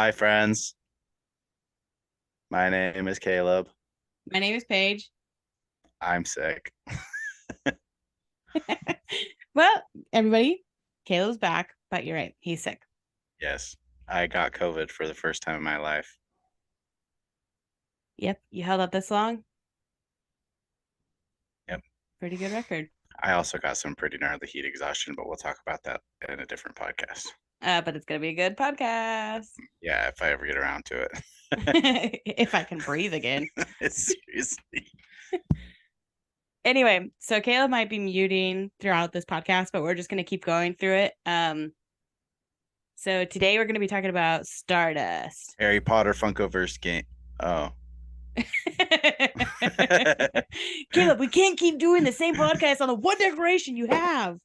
Hi, friends. My name is Caleb. My name is Paige. I'm sick. Well, everybody, Caleb's back, but you're right. He's sick. Yes, I got COVID for the first time in my life. Yep, you held out this long. Yep. Pretty good record. I also got some pretty gnarly heat exhaustion, but we'll talk about that in a different podcast. But it's gonna be a good podcast. Yeah, if I ever get around to If I can breathe again. it. Seriously. Anyway, so Caleb might be muting throughout this podcast, but we're just gonna keep going through it. So today we're gonna be talking about Stardust. Harry Potter Funkoverse game. Oh. Caleb, we can't keep doing the same podcast on the one decoration you have.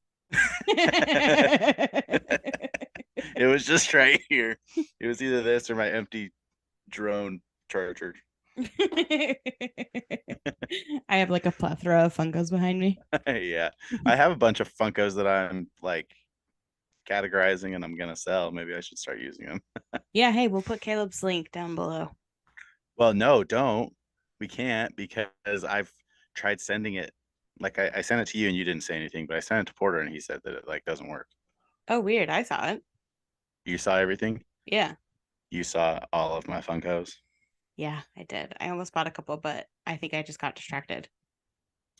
It was just right here. It was either this or my empty drone charger. I have like a plethora of Funkos behind me. Yeah. I have a bunch of Funkos that I'm like categorizing and I'm gonna sell. Maybe I should start using them. Yeah, hey, we'll put Caleb's link down below. Well, no, don't. We can't because I've tried sending it. Like I sent it to you and you didn't say anything, but I sent it to Porter and he said that it like doesn't work. Oh, weird. I saw it. You saw everything? Yeah. You saw all of my Funkos? Yeah, I did. I almost bought a couple, but I think I just got distracted.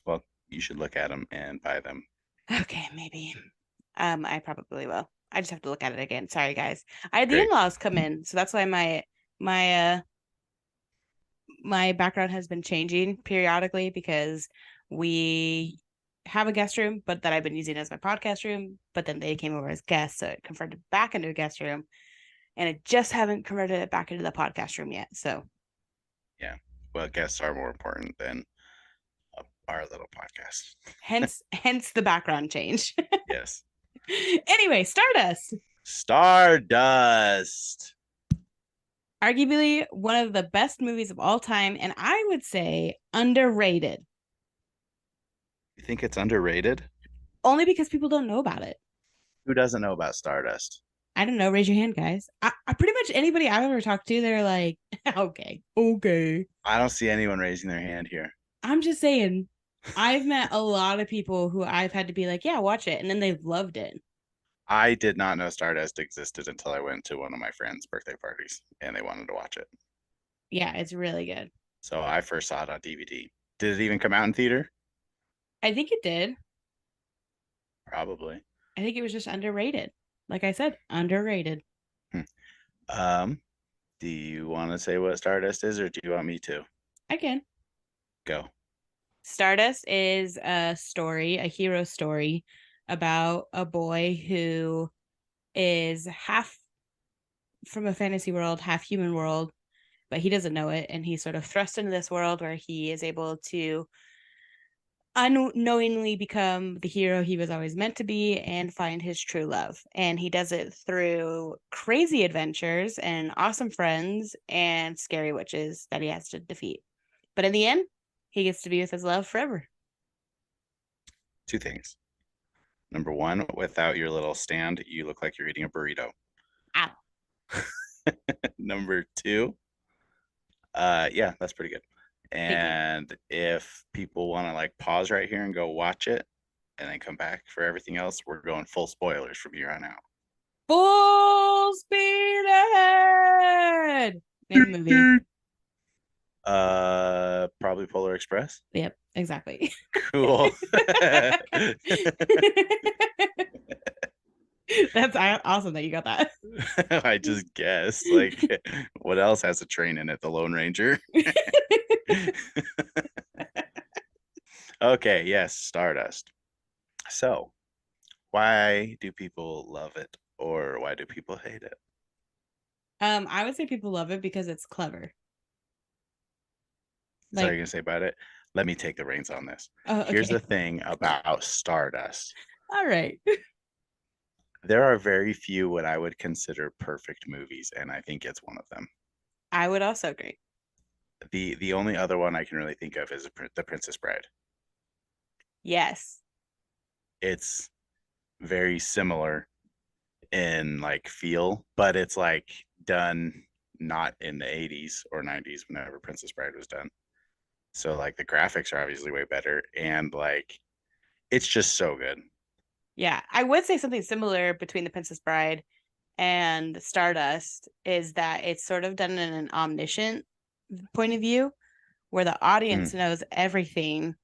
Well, you should look at them and buy them. Okay, maybe. I probably will. I just have to look at it again. Sorry, guys. I had the Great. in-laws come in, so that's why my my background has been changing periodically because we have a guest room, but that I've been using as my podcast room. But then they came over as guests, so it converted back into a guest room, and it just haven't converted it back into the podcast room yet. So Yeah. Well, guests are more important than our little podcast. hence the background change. Yes. Anyway, Stardust, Stardust. arguably one of the best movies of all time, and I would say underrated, You think it's underrated? only because people don't know about it. Who doesn't know about Stardust? I don't know. Raise your hand, guys. I pretty much anybody I've ever talked to, they're like, okay, okay. I don't see anyone raising their hand here. I'm just saying, I've met a lot of people who I've had to be like, yeah, watch it. And then they've loved it. I did not know Stardust existed until I went to one of my friends' birthday parties and they wanted to watch it. Yeah, it's really good. So I first saw it on DVD. Did it even come out in theater? I think it did. Probably. I think it was just underrated. Like I said, underrated. Hmm. Um, do you want to say what Stardust is or do you want me to? Again, Go. Stardust is a story, a hero story about a boy who is half from a fantasy world, half human world, but he doesn't know it. And he's sort of thrust into this world where he is able to unknowingly become the hero he was always meant to be and find his true love. And he does it through crazy adventures and awesome friends and scary witches that he has to defeat. But in the end, he gets to be with his love forever. Two things. Number one, without your little stand, you look like you're eating a burrito. Ow. Number two, yeah, that's pretty good. Thank you. And if people want to like pause right here and go watch it and then come back for everything else, we're going full spoilers from here on out. Full speed ahead. Name the movie. Probably Polar Express. Yep, exactly. Cool. That's awesome that you got that. I just guessed. Like, what else has a train in it? The Lone Ranger. Okay, yes, Stardust. So, why do people love it or why do people hate it? I would say people love it because it's clever. Sorry, you Like, gonna say about it? Let me take the reins on this. oh, Here's the okay. thing about Stardust. All right. There are very few what I would consider perfect movies, and I think it's one of them. I would also agree. The only other one I can really think of is The Princess Bride. Yes. It's very similar in like feel, but it's like done not in the 80s or 90s whenever Princess Bride was done. So like the graphics are obviously way better and like it's just so good. Yeah, I would say something similar between The Princess Bride and Stardust is that it's sort of done in an omniscient point of view where the audience Mm, knows everything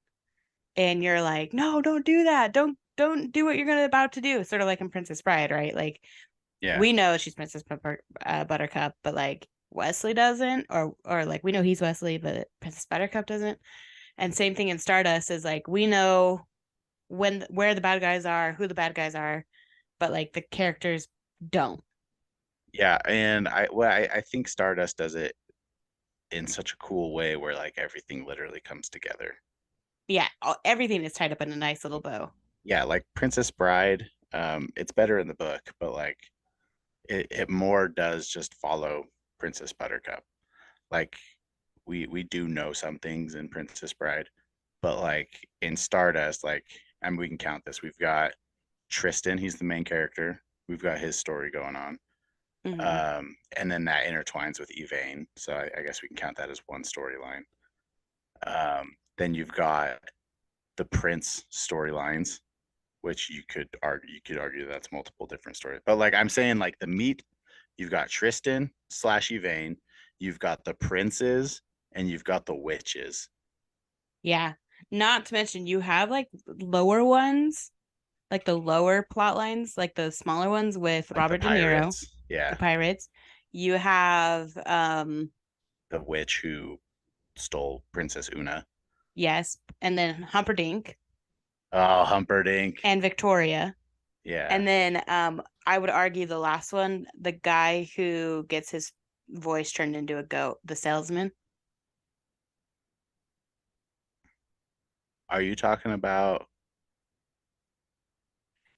and you're like, "No, don't do that. Don't do what you're gonna about to do." Sort of like in Princess Bride, right? Like yeah. we know she's Buttercup, but like Wesley doesn't, or like we know he's Wesley, but Princess Buttercup doesn't. And same thing in Stardust is like we know when where the bad guys are, who the bad guys are, but like the characters don't. Yeah, and I think Stardust does it in such a cool way where like everything literally comes together. Yeah, everything is tied up in a nice little bow. Yeah, like Princess Bride, it's better in the book, but like it more does just follow Princess Buttercup. Like we do know some things in Princess Bride, but like in Stardust, like I mean we can count this. We've got Tristan, he's the main character. We've got his story going on. Mm-hmm. And then that intertwines with Evane. So I guess we can count that as one storyline. Then you've got the Prince storylines, which you could argue that's multiple different stories. But like I'm saying, like the meat, you've got Tristan slash Evane, you've got the princes, and you've got the witches. Yeah. Not to mention you have like lower ones, like the lower plot lines, like the smaller ones with Like the Robert De Niro, pirates. the Yeah. pirates. You have The witch who stole Princess Una. yes, and then Humperdinck Oh, Humperdinck. and Victoria. Yeah. And then I would argue the last one, the guy who gets his voice turned into a goat, the salesman. Are you talking about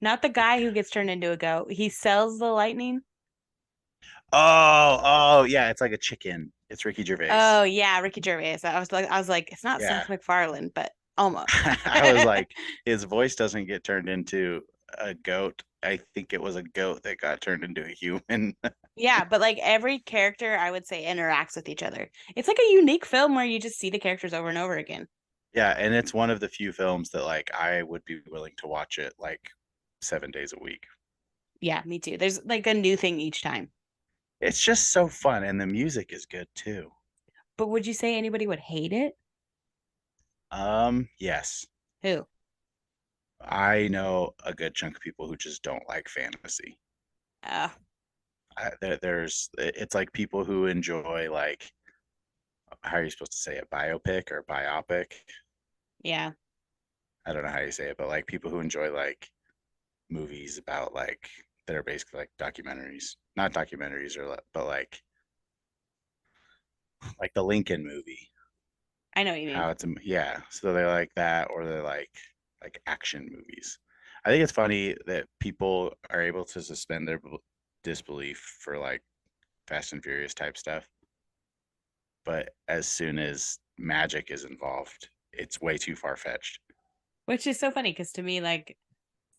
Not the the guy who gets turned into a goat. He sells the lightning. Oh, yeah, it's like a chicken. It's Ricky Gervais. Oh yeah, Ricky Gervais. I was like, it's not Yeah. Seth MacFarlane, but almost. I was like, his voice doesn't get turned into a goat. I think it was a goat that got turned into a human. Yeah, but like every character, I would say interacts with each other. It's like a unique film where you just see the characters over and over again. Yeah, and it's one of the few films that like I would be willing to watch it like 7 days a week. Yeah, me too. There's like a new thing each time. It's just so fun, and the music is good too. But would you say anybody would hate it? Yes. Who? I know a good chunk of people who just don't like fantasy. Uh, It's like people who enjoy like how are you supposed to say it, biopic or biopic? yeah. I don't know how you say it, but like people who enjoy like movies about like that are basically like documentaries, not documentaries or but like the Lincoln movie. I know what you mean. How it's yeah, so they like that or they're like action movies. I think it's funny that people are able to suspend their disbelief for like Fast and Furious type stuff, but as soon as magic is involved, it's way too far fetched. Which is so funny because to me, like,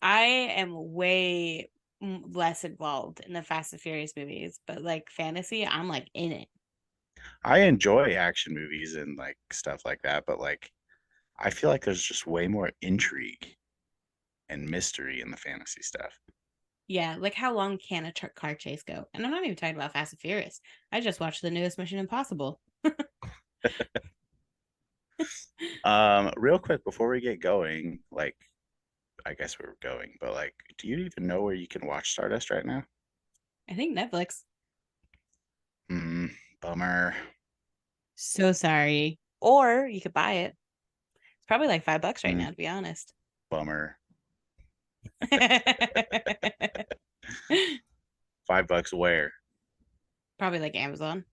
I am way less involved in the Fast and Furious movies, but like fantasy, I'm like in it. I enjoy action movies and like stuff like that, but like I feel like there's just way more intrigue and mystery in the fantasy stuff. Yeah, like how long can a car chase go? And I'm not even talking about Fast and Furious. I just watched the newest Mission Impossible. Real quick before we get going, like I guess we're going, but like, do you even know where you can watch Stardust right now? I think Netflix. Hmm, bummer. So sorry. Or you could buy it. It's probably like $5 right Hmm, now, to be honest. bummer. $5 where? Probably like Amazon.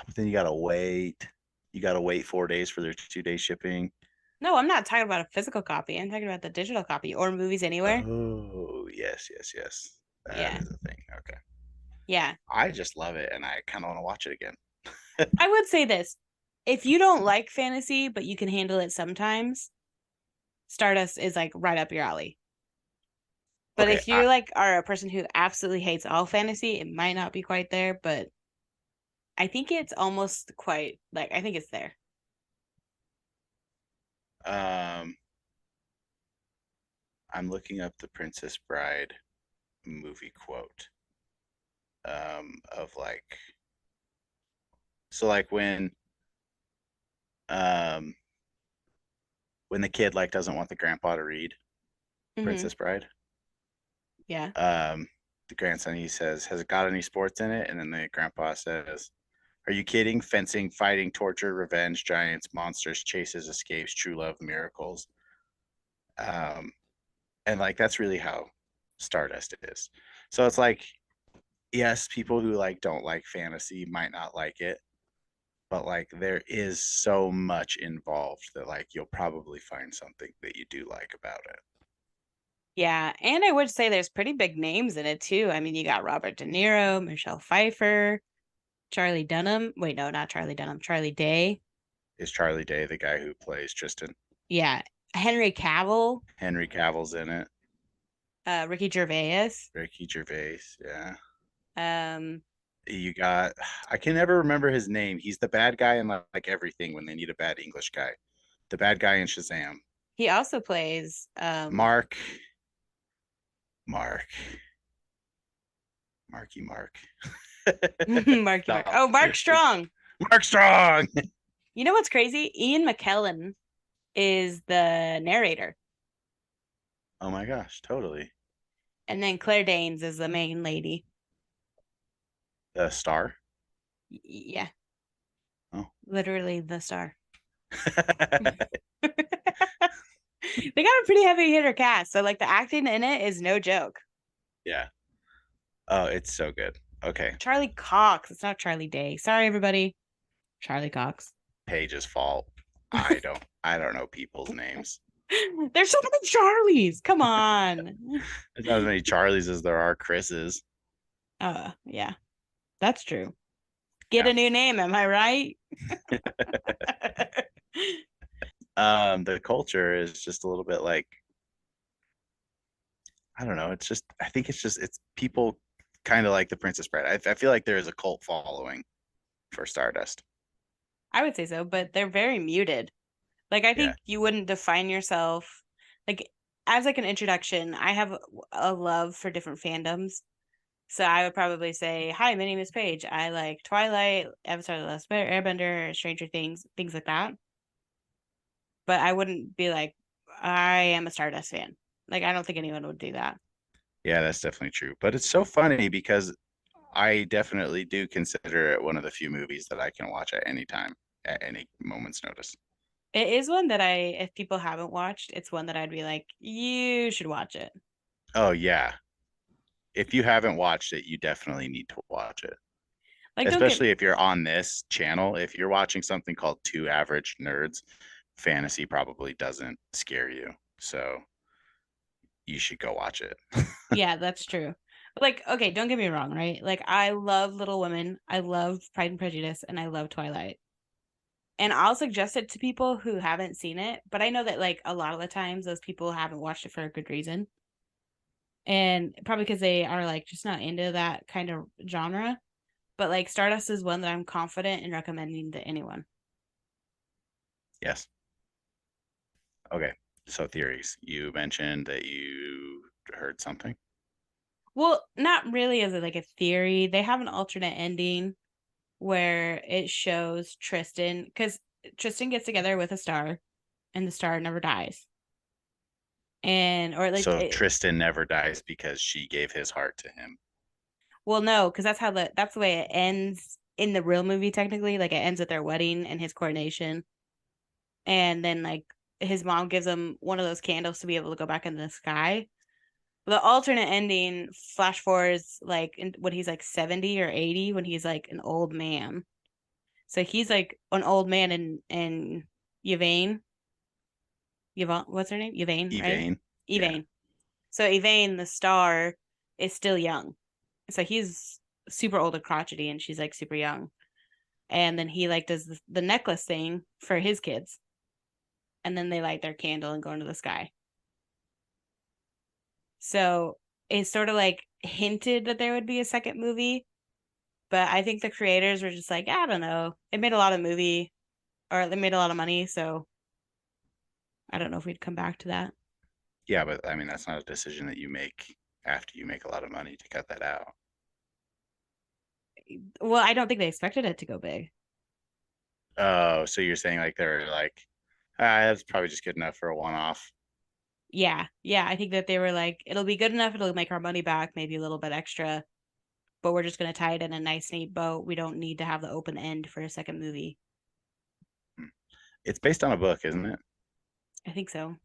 But then you gotta wait. You gotta wait 4 days for their 2 day shipping. No, I'm not talking about a physical copy. I'm talking about the digital copy or movies anywhere. Oh, yes, yes, yes. That Yeah. is a thing. Okay. Yeah. I just love it and I kind of want to watch it again. I would say this. If you don't like fantasy, but you can handle it sometimes, Stardust is like right up your alley. But Okay, if you like are a person who absolutely hates all fantasy, it might not be quite there, but I think it's almost quite like I think it's there. um, I'm looking up the Princess Bride movie quote of like so like um when the kid like doesn't want the grandpa to read Mm-hmm. Princess Bride, Yeah. um, the grandson he says, "Has it got any sports in it?" And then the grandpa says, "Are you kidding? Fencing, fighting, torture, revenge, giants, monsters, chases, escapes, true love, miracles." Um, and like that's really how Stardust is. So it's like, yes, people who like don't like fantasy might not like it, but like there is so much involved that like you'll probably find something that you do like about it. Yeah. And I would say there's pretty big names in it too. I mean, you got Robert De Niro, Michelle Pfeiffer, Charlie Dunham. Wait, no, not Charlie Dunham, Charlie Day. Is Charlie Day the guy who plays Tristan? Yeah. Henry Cavill, Henry Cavill's in it. Ricky Gervais. Ricky Gervais, yeah. Um, You got I can never remember his name. He's the bad guy in like everything when they need a bad English guy. The bad guy in Shazam. he also plays Mark Mark Marky Mark. Marky Mark. No. Oh, Mark Strong. Mark Strong. You know what's crazy? Ian McKellen is the narrator, Oh my gosh, totally. and then Claire Danes is the main lady. The star. Yeah, Oh. literally the star. They got a pretty heavy hitter cast, so like the acting in it is no joke. Yeah. Oh, it's so good. Okay. Charlie Cox. It's not Charlie Day. Sorry, everybody. Charlie Cox. Paige's fault. I don't know people's names. There's so many Charlies. Come on. There's not as many Charlies as there are Chris's. Yeah, that's true. Get Yeah. a new name, am I right? The culture is just a little bit like I don't know. It's just I think it's people kind of like the Princess Bride. I feel like there is a cult following for Stardust. I would say so, but they're very muted. Like I Yeah. think you wouldn't define yourself like as like an introduction. I have a love for different fandoms. So I would probably say, "Hi, my name is Paige. I like Twilight, Avatar: The Last Airbender, Stranger Things, things like that." But I wouldn't be like, "I am a Stardust fan." Like I don't think anyone would do that. Yeah, that's definitely true. But it's so funny because I definitely do consider it one of the few movies that I can watch at any time, at any moment's notice. It is one that if people haven't watched, it's one that I'd be like, "You should watch it." Oh yeah. If you haven't watched it, you definitely need to watch it. Like don't get Especially if you're on this channel. If you're watching something called Two Average Nerds, fantasy probably doesn't scare you. So you should go watch it. Yeah, that's true. But like, okay, don't get me wrong, right? Like I love Little Women, I love Pride and Prejudice, and I love Twilight. And I'll suggest it to people who haven't seen it, but I know that like a lot of the times those people haven't watched it for a good reason. And probably because they are like just not into that kind of genre. But like Stardust is one that I'm confident in recommending to anyone. Yes. Okay. So theories. You mentioned that you heard something. Well, not really as like a theory. They have an alternate ending where it shows Tristan because Tristan gets together with a star and the star never dies. And or like So Tristan never dies because she gave his heart to him. well no, because that's the way it ends in the real movie technically. Like it ends at their wedding and his coronation. And then like his mom gives him one of those candles to be able to go back into the sky. The alternate ending flash forwards like when he's like 70 or 80 when he's like an old man. So he's like an old man in Yvain. Yvonne, what's her name? Yvain, right? Evane. Yeah. Yvain. So Yvain, the star, is still young. So he's super old and crotchety, and she's like super young. And then he like does the necklace thing for his kids, and then they light their candle and go into the sky. So it sort of like hinted that there would be a second movie, but I think the creators were just like, I don't know. It made a lot of movie, or it made a lot of money, so I don't know if we'd come back to that. Yeah, but I mean that's not a decision that you make after you make a lot of money to cut that out. Well, I don't think they expected it to go big. Oh, so you're saying like they're like, that's probably just good enough for a one-off. Yeah, yeah. I think that they were like, it'll be good enough, it'll make our money back, maybe a little bit extra, but we're just gonna tie it in a nice, neat bow. We don't need to have the open end for a second movie. Hmm. It's based on a book, isn't it? I think so.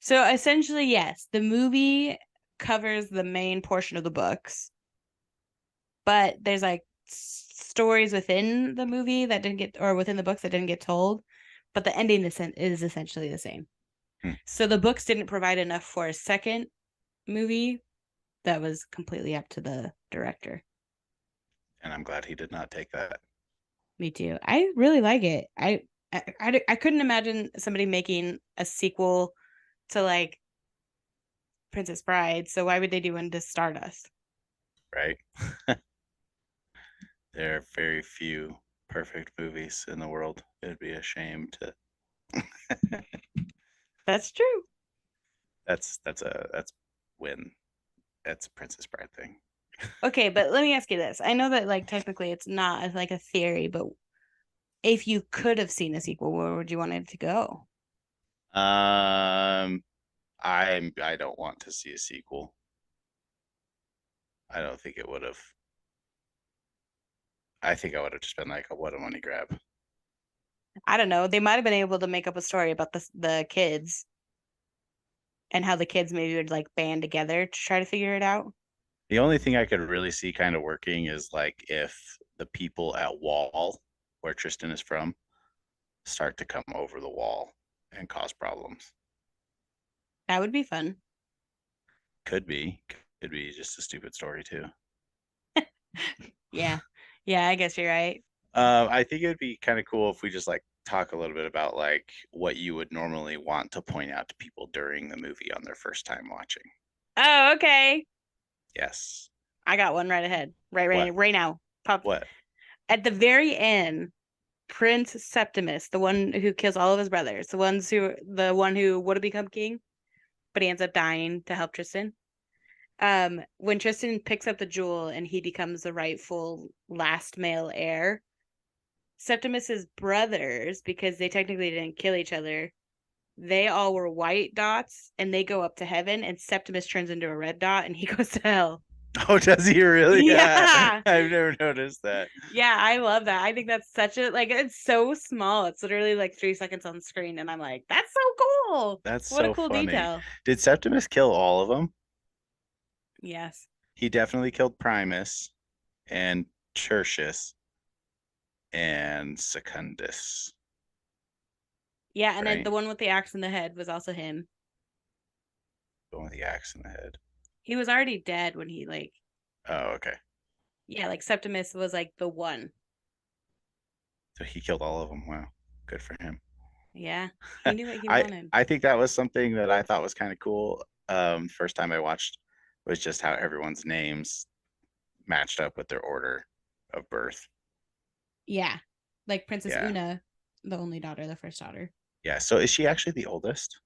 So essentially, yes, the movie covers the main portion of the books, but there's like stories within the movie that didn't get, or within the books that didn't get told, but the ending is essentially the same. Hmm. So the books didn't provide enough for a second movie. That was completely up to the director. And I'm glad he did not take that. Me too. I really like it. I couldn't imagine somebody making a sequel to like Princess Bride. So why would they do into Stardust? Right? There are very few perfect movies in the world. It'd be a shame to. That's true. That's when that's a Princess Bride thing. Okay, but let me ask you this. I know that like technically it's not like a theory, but if you could have seen a sequel, where would you want it to go? Um, I don't want to see a sequel. I don't think it would have. I think I would have just been like, what a money grab. I don't know. They might have been able to make up a story about the kids and how the kids maybe would like band together to try to figure it out. The only thing I could really see kind of working is like if the people at Wall, where Tristan is from, start to come over the wall and cause problems. That would be fun. Could be. Could be just a stupid story too. Yeah. Yeah, I guess you're right. I think it'd be kind of cool if we just like talk a little bit about like what you would normally want to point out to people during the movie on their first time watching. Oh, okay. Yes. I got one right ahead. What? Right now. Pop What? at the very end, Prince Septimus, the one who kills all of his brothers, the one who would have become king, but he ends up dying to help Tristan. When Tristan picks up the jewel and he becomes the rightful last male heir, Septimus's brothers, because they technically didn't kill each other, they all were white dots and they go up to heaven, and Septimus turns into a red dot and he goes to hell. Oh, does he really? Yeah. Yeah. I've never noticed that. Yeah, I love that. I think that's such a like it's so small. It's literally like 3 seconds on the screen, and I'm like, that's so cool. That's What a so cool funny. detail. Did Septimus kill all of them? Yes. He definitely killed Primus and Tertius and Secundus, Yeah, and then right? the one with the axe in the head was also him. The one with the axe in the head. He was already dead when he like Oh, okay. yeah, like Septimus was like the one. So he killed all of them. Wow. Good for him. Yeah. He knew what he I wanted. I think that was something that I thought was kind of cool. First time I watched was just how everyone's names matched up with their order of birth. Yeah. Like Princess Yeah. Una, the only daughter, the first daughter. Yeah. So is she actually the oldest?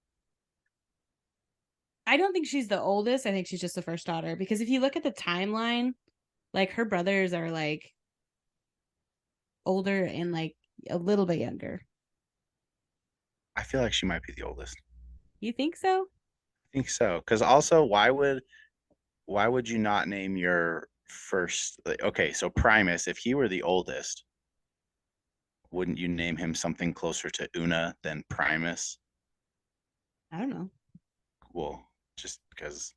I don't think she's the oldest. I think she's just the first daughter because if you look at the timeline, like her brothers are like older and like a little bit younger. I feel like she might be the oldest. You think so? I think so. Because also, why would you not name your first? Like, okay, so Primus, if he were the oldest, wouldn't you name him something closer to Una than Primus? I don't know. Well, just because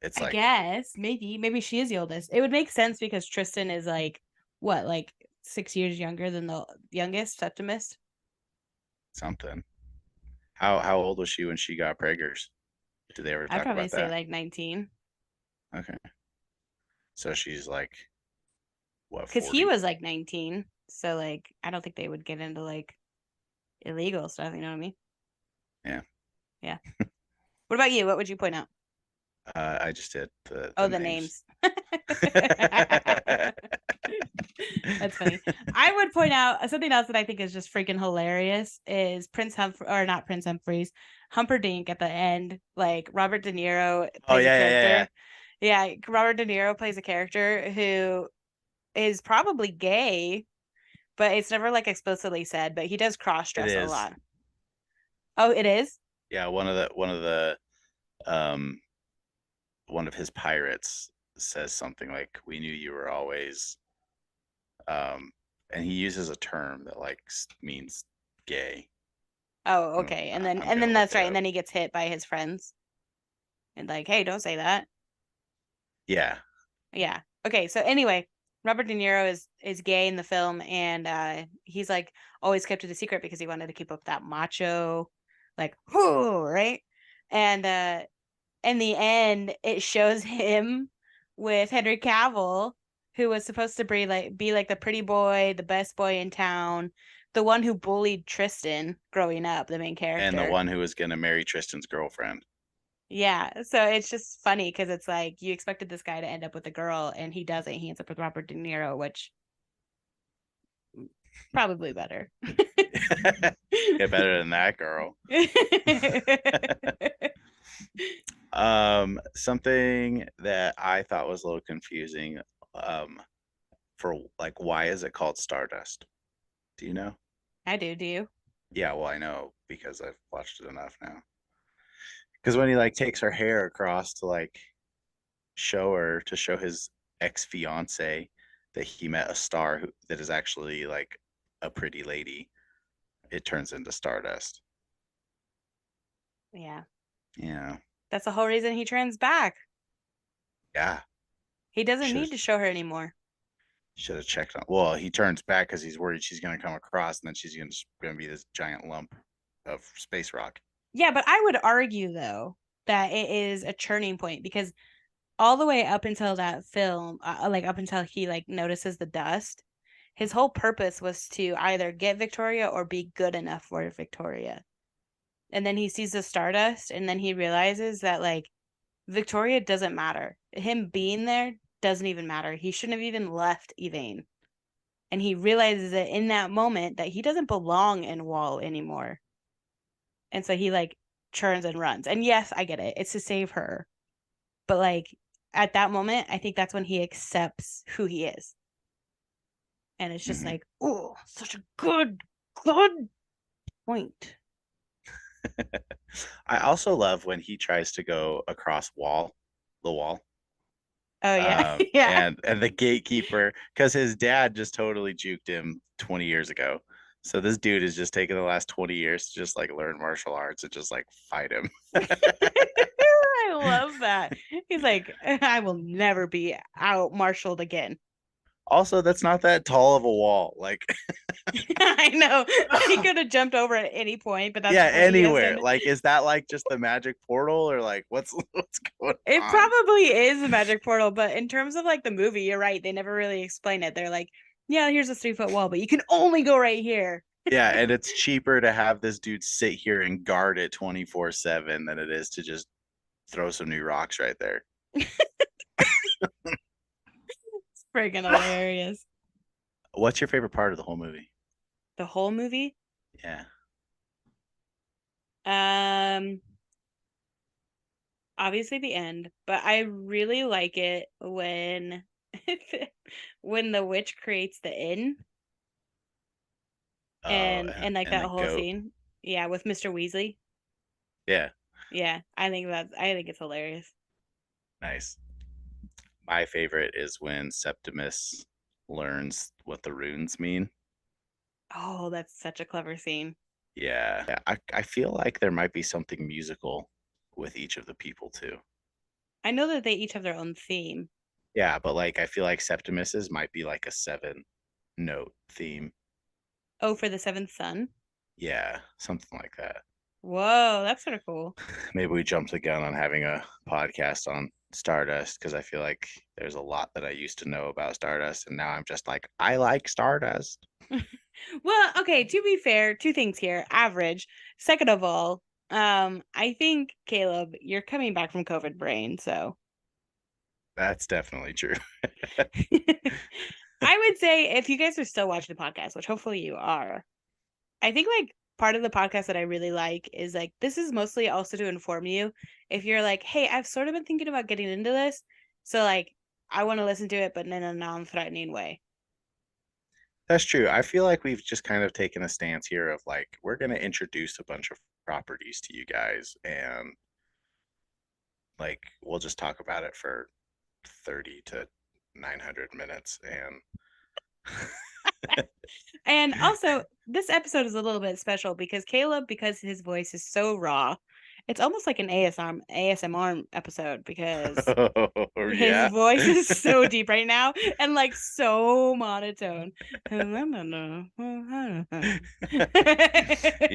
it's I like guess maybe she is the oldest. It would make sense because Tristan is like what, like 6 years younger than the youngest Septimus. something. How old was she when she got preggers? Did they ever I'd talk probably about say that? like 19 Okay, so she's like what, because he 40? was like 19. So like I don't think they would get into like illegal stuff. You know what I mean? Yeah. Yeah. What about you? What would you point out? I just did the Oh, the names. names. That's funny. I would point out something else that I think is just freaking hilarious is Prince Humphrey, or not Prince Humphreys, Humperdinck at the end. Like Robert De Niro Oh plays a yeah, yeah, yeah, yeah. character. Yeah, Robert De Niro plays a character who is probably gay, but it's never like explicitly said, but he does cross It dress a is. lot. Oh, it is? Yeah, um one of his pirates says something like, "We knew you were always," um, and he uses a term that like means gay. Oh, okay. I'm And gonna then look that's it right. And up. then he gets hit by his friends and like, hey, don't say that. Yeah, Yeah. Okay. So anyway, Robert De Niro is gay in the film, and he's like always kept it a secret because he wanted to keep up that macho, like, whoo, right? And in the end, it shows him with Henry Cavill, who was supposed to be like the pretty boy, the best boy in town, the one who bullied Tristan growing up, the main and the character. one who was gonna marry Tristan's girlfriend. Yeah, so it's just funny because it's like you expected this guy to end up with a girl, and he doesn't. He ends up with Robert De Niro, which probably better. Get better than that, girl. Something that I thought was a little confusing. Um, for like, why is it called Stardust? Do you know? I do. Do you? Yeah, well, I know because I've watched it enough now. Because when he like takes her hair across to like show his ex fiance that he met a star that is actually like a pretty lady, it turns into Stardust. Yeah, Yeah, that's the whole reason he turns back. yeah. He doesn't Should have need to show her anymore. should have checked on. Well, he turns back because he's worried she's gonna come across, and then she's gonna be this giant lump of space rock. Yeah, but I would argue though that it is a turning point because all the way up until that film, like up until he like notices the dust, his whole purpose was to either get Victoria or be good enough for Victoria. And then he sees the stardust, and then he realizes that like Victoria doesn't matter. Him being there doesn't even matter. He shouldn't have even left Evane. And he realizes it in that moment that he doesn't belong in Wall anymore. And so he like turns and runs. And yes, I get it. It's to save her. But like at that moment, I think that's when he accepts who he is. And it's just Hmm. like, oh, such a good point. I also love when he tries to go across the wall, Oh yeah. Yeah. and the gatekeeper, because his dad just totally juked him 20 years ago. So this dude is just taking the last 20 years to just like learn martial arts and just like fight him. I love that. He's like, I will never be out marshaled again. Also, that's not that tall of a wall. Like, I know. He could have jumped over at any point, but that's yeah, what he has anywhere. done. Like, is that like just the magic portal or like what's going It on? probably is a magic portal, but in terms of like the movie, you're right. They never really explain it. They're like, yeah, here's a 3 foot wall, but you can only go right here. Yeah, and it's cheaper to have this dude sit here and guard it 24/7 than it is to just throw some new rocks right there. It's friggin' hilarious. What's your favorite part of the whole movie? The whole movie. Yeah. Um, Obviously the end, but I really like it when when the witch creates the inn Oh, and like and that the whole goat. scene. Yeah, with Mr. Weasley. Yeah, Yeah, I think it's hilarious. nice. My favorite is when Septimus learns what the runes mean. Oh, that's such a clever scene. Yeah, I feel like there might be something musical with each of the people too. I know that they each have their own theme. Yeah, but like I feel like Septimus's might be like a seven note theme. Oh, for the seventh son. Yeah, something like that. Whoa, that's sort of cool. Maybe we jumped the gun on having a podcast on Stardust because I feel like there's a lot that I used to know about Stardust, and now I'm just like, I like Stardust. Well, okay, to be fair, two things here. Average. Second of all, I think Caleb, you're coming back from COVID brain, so That's definitely true. I would say if you guys are still watching the podcast, which hopefully you are, I think like part of the podcast that I really like is like this is mostly also to inform you if you're like, hey, I've sort of been thinking about getting into this, so like I want to listen to it, but in a non-threatening way. That's true. I feel like we've just kind of taken a stance here of like, we're going to introduce a bunch of properties to you guys, and like, we'll just talk about it for 30 to 900 minutes. And And also, this episode is a little bit special because Caleb, because his voice is so raw, it's almost like an ASMR episode because oh, his yeah. voice is so deep right now and like so monotone. You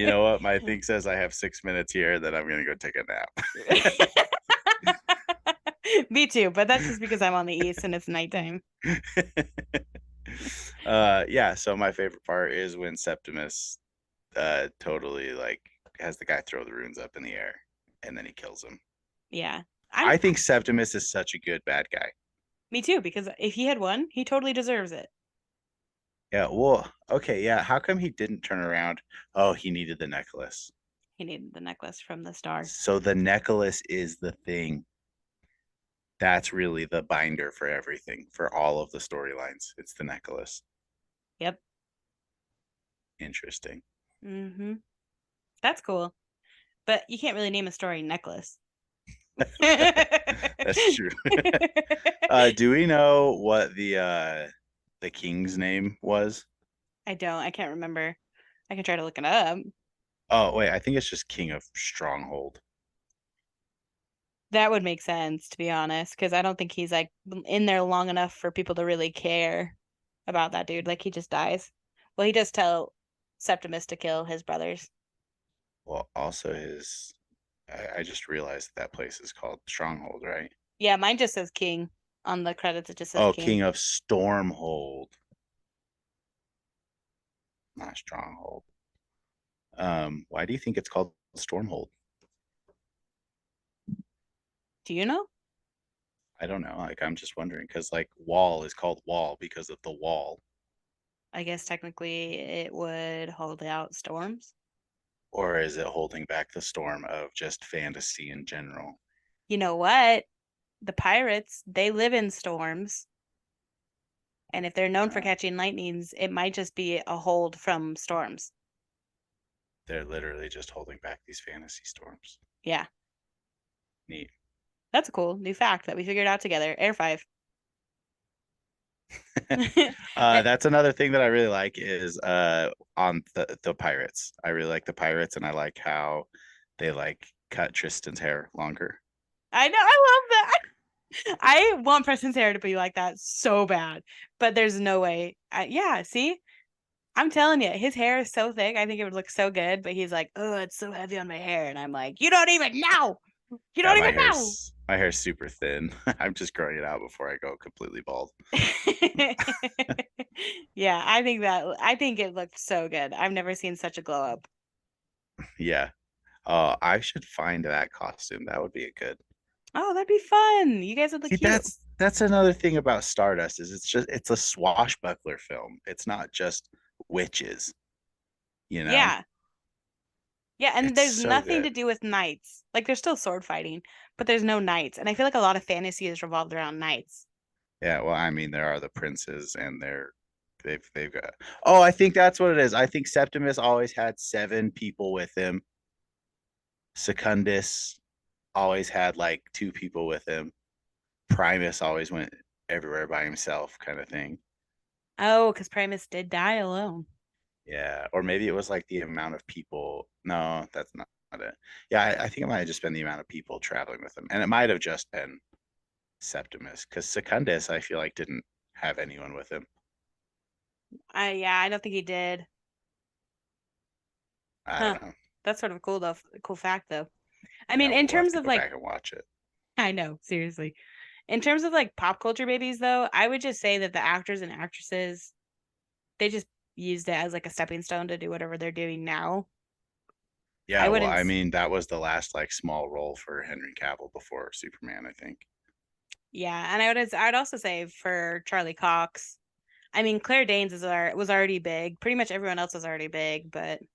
know what? My thing says I have 6 minutes here, that I'm going to go take a nap. Me too, but that's just because I'm on the east and it's nighttime. Yeah, so my favorite part is when Septimus totally like has the guy throw the runes up in the air and then he kills him. Yeah. I think Septimus is such a good bad guy. Me too, because if he had won, he totally deserves it. Yeah, well, okay, yeah. How come he didn't turn around? Oh, he needed the necklace. He needed the necklace from the star. So the necklace is the thing. That's really the binder for everything, for all of the storylines. It's the necklace. Yep. Interesting. Mm-hmm. That's cool. But you can't really name a story necklace. That's true. Do we know what the king's name was? I don't. I can't remember. I can try to look it up. Oh, wait, I think it's just King of Stronghold. That would make sense, to be honest, because I don't think he's like in there long enough for people to really care about that dude. Like he just dies. Well, he does tell Septimus to kill his brothers. Well, also I just realized that place is called Stronghold, right? Yeah, mine just says king on the credits. It just says Oh, king. King of Stormhold, not Stronghold. Why do you think it's called Stormhold? Do you know? I don't know. Like, I'm just wondering because like Wall is called Wall because of the wall, I guess technically it would hold out storms. or is it holding back the storm of just fantasy in general? You know what? The pirates, they live in storms. And if they're known for Uh, catching lightnings, it might just be a hold from storms. they're literally just holding back these fantasy storms. Yeah. Neat. That's a cool new fact that we figured out together. Air 5. That's another thing that I really like is on the pirates. I really like the pirates, and I like how they like cut Tristan's hair longer. I know, I love that. I want Preston's hair to be like that so bad, but there's no way. Yeah, see? I'm telling you, his hair is so thick. I think it would look so good, but he's like, oh, it's so heavy on my hair. And I'm like, you don't even know. You Yeah, don't even know. my hair's super thin. I'm just growing it out before I go completely bald. Yeah, I think it looked so good. I've never seen such a glow up. Yeah. I should find that costume. That would be a good. Oh, that'd be fun. You guys would look See, cute. that's another thing about Stardust is it's a swashbuckler film. It's not just witches, you know. Yeah. Yeah, and It's there's so nothing to good. do with knights. Like there's still sword fighting, but there's no knights. And I feel like a lot of fantasy is revolved around knights. Yeah, well, I mean, there are the princes, and they've got. Oh, I think that's what it is. I think Septimus always had 7 people with him. Secundus always had like 2 people with him. Primus always went everywhere by himself, kind of thing. Oh, because Primus did die alone. Yeah, or maybe it was like the amount of people. No, that's not it. Yeah, I think it might have just been the amount of people traveling with him, and it might have just been Septimus because Secundus, I feel like, didn't have anyone with him. I don't think he did. I Huh. don't know. That's sort of cool though. Cool fact though. I mean, Yeah, in we'll have terms to of go like back and watch it. I know, seriously. In terms of like pop culture babies though, I would just say that the actors and actresses, they just used it as like a stepping stone to do whatever they're doing now. Yeah, I well, wouldn't. I mean, that was the last like small role for Henry Cavill before Superman, I think. Yeah, and I'd also say for Charlie Cox, I mean Claire Danes was already big. Pretty much everyone else was already big, but it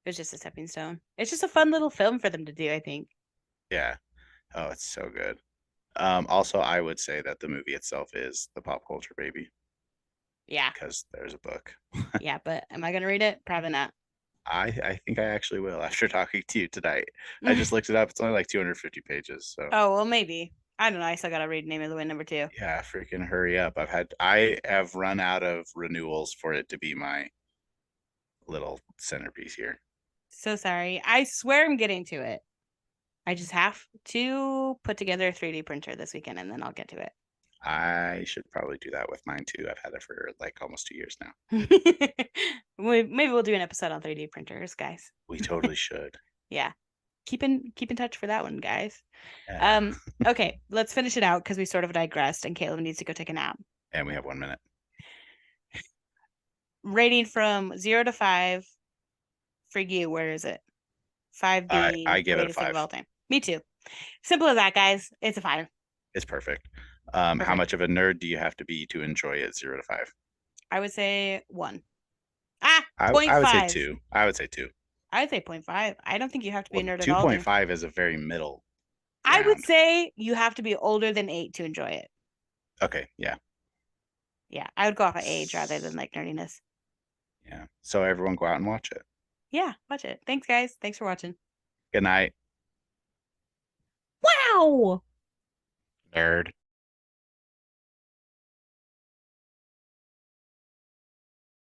was just a stepping stone. It's just a fun little film for them to do, I think. Yeah. Oh, it's so good. Also, I would say that the movie itself is the pop culture baby Yeah, because there's a book. yeah, but am I gonna read it? Probably not. I think I actually will after talking to you tonight. I just looked it up. It's only like 250 pages. So Oh well, maybe. I don't know. I still gotta read Name of the Wind #2. yeah, freaking hurry up. I have run out of renewals for it to be my little centerpiece here. So sorry. I swear I'm getting to it. I just have to put together a 3D printer this weekend, and then I'll get to it. I should probably do that with mine too. I've had it for like almost 2 years now. Maybe we'll do an episode on 3D printers, guys. We totally should. Yeah. Keep in touch for that one, guys. Yeah. Okay, let's finish it out because we sort of digressed and Caleb needs to go take a nap. And we have 1 minute. Rating from 0 to 5 for you, where is it? Five I being give it a greatest thing of five. all time. Me too. Simple as that, guys. It's a 5. It's perfect. How Perfect. much of a nerd do you have to be to enjoy it 0 to 5? I would say 1. Ah, I would say 0.5. 2. I would say 2. I would say 0.5. I don't think you have to be a Well, nerd at all to. 2.5 is a very middle I would ground. say you have to be older than 8 to enjoy it. Okay, yeah. Yeah, I would go off of age rather than like nerdiness. Yeah. So everyone go out and watch it. Yeah, watch it. Thanks, guys. Thanks for watching. Good night, Wow. nerd.